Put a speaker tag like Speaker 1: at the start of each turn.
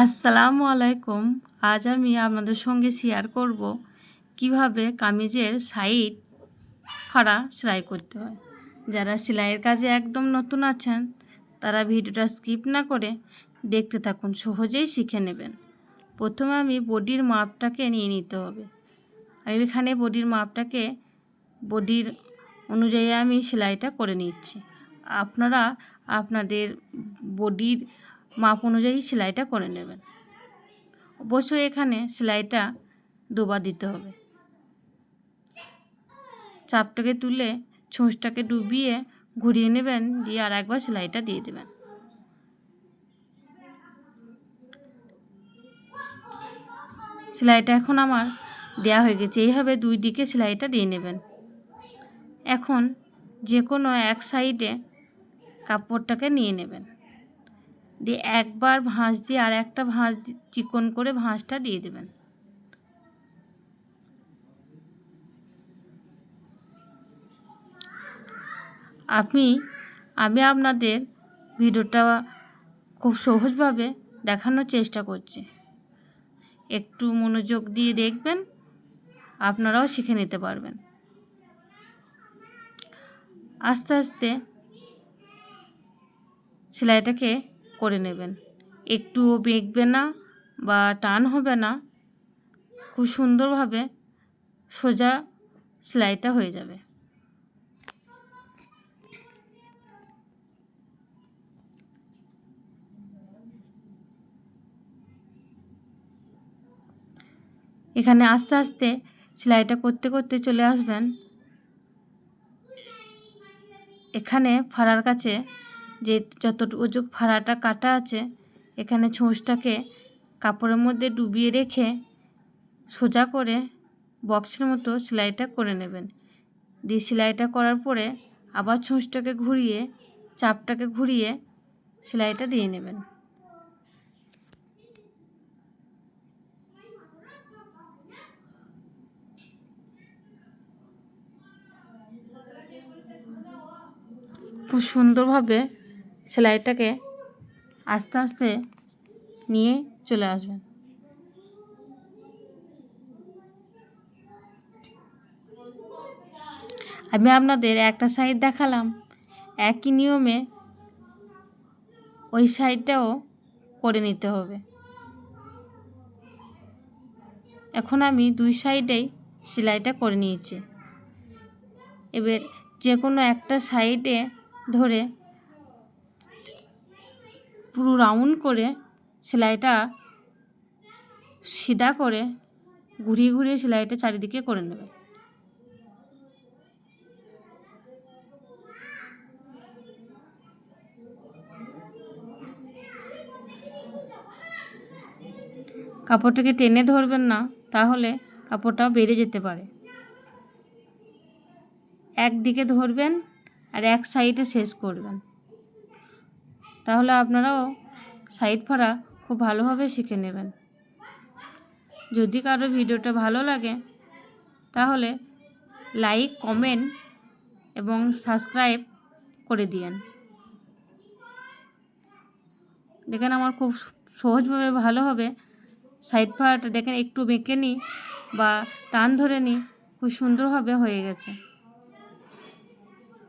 Speaker 1: আসসালামু আলাইকুম। আজ আমি আপনাদের সঙ্গে শেয়ার করব কিভাবে কামিজের সাইড ফাড়া সেলাই করতে হয়। যারা সেলাইয়ের কাজে একদম নতুন আছেন তারা ভিডিওটা স্কিপ না করে দেখতে থাকুন, সহজেই শিখে নেবেন। প্রথমে আমি বডির মাপটাকে নিয়ে নিতে হবে। আমি এখানে বডির অনুযায়ী আমি সেলাইটা করে নিচ্ছি। আপনারা আপনাদের বডির মাপ অনুযায়ী সেলাইটা করে নেবেন। অবশ্যই এখানে সেলাইটা দুবার দিতে হবে। চাপটাকে তুলে ছুঁচটাকে ডুবিয়ে ঘুরিয়ে নেবেন, দিয়ে আর একবার সেলাইটা দিয়ে দেবেন। সেলাইটা এখন আমার দেয়া হয়ে গেছে। এইভাবে দুই দিকে সেলাইটা দিয়ে নেবেন। এখন যে কোনো এক সাইডে কাপড়টাকে নিয়ে নেবেন, দিয়ে একবার ভাঁজ দিয়ে আর একটা চিকন করে ভাঁজটা দিয়ে দেবেন। আমি আপনাদের ভিডিওটা খুব সহজভাবে দেখানোর চেষ্টা করছি। একটু মনোযোগ দিয়ে দেখবেন, আপনারাও শিখে নিতে পারবেন। আস্তে আস্তে সেলাইটাকে করে নেবেন। একটুও বেঁকবে না বা টান হবে না, খুব সুন্দরভাবে সোজা সেলাইটা হয়ে যাবে। এখানে আস্তে আস্তে সেলাইটা করতে করতে চলে আসবেন এখানে ফাড়ার কাছে, যে যতটুকু ফাড়াটা কাটা আছে এখানে ছুঁচটাকে কাপড়ের মধ্যে ডুবিয়ে রেখে সোজা করে বক্সের মতো সেলাইটা করে নেবেন। দিয়ে সেলাইটা করার পরে আবার ছুঁচটাকে ঘুরিয়ে চাপটাকে ঘুরিয়ে সেলাইটা দিয়ে নেবেন। খুব সুন্দরভাবে সেলাইটাকে আস্তে আস্তে নিয়ে চলে আসবেন। আমি আপনাদের একটা সাইড দেখালাম, একই নিয়মে ওই সাইডটাও করে নিতে হবে। এখন আমি দুই সাইডেই সেলাইটা করে নিয়েছি। এবার যে কোনো একটা সাইডে ধরে পুরো রাউন্ড করে সেলাইটা সিধা করে ঘুরিয়ে ঘুরিয়ে সেলাইটা চারিদিকে করে নেবে। কাপড়টাকে টেনে ধরবেন না, তাহলে কাপড়টা বেড়ে যেতে পারে। একদিকে ধরবেন আর এক সাইডে শেষ করবেন, তাহলে আপনারাও সাইড ফাড়া খুব ভালোভাবে শিখে নেবেন। যদি কারো ভিডিওটা ভালো লাগে তাহলে লাইক, কমেন্ট এবং সাবস্ক্রাইব করে দিয়েন। দেখেন আমার খুব সহজভাবে ভালোভাবে সাইড ফাড়াটা দেখেন, একটু বেঁকে নিই বা টান ধরে নিই, খুব সুন্দরভাবে হয়ে গেছে।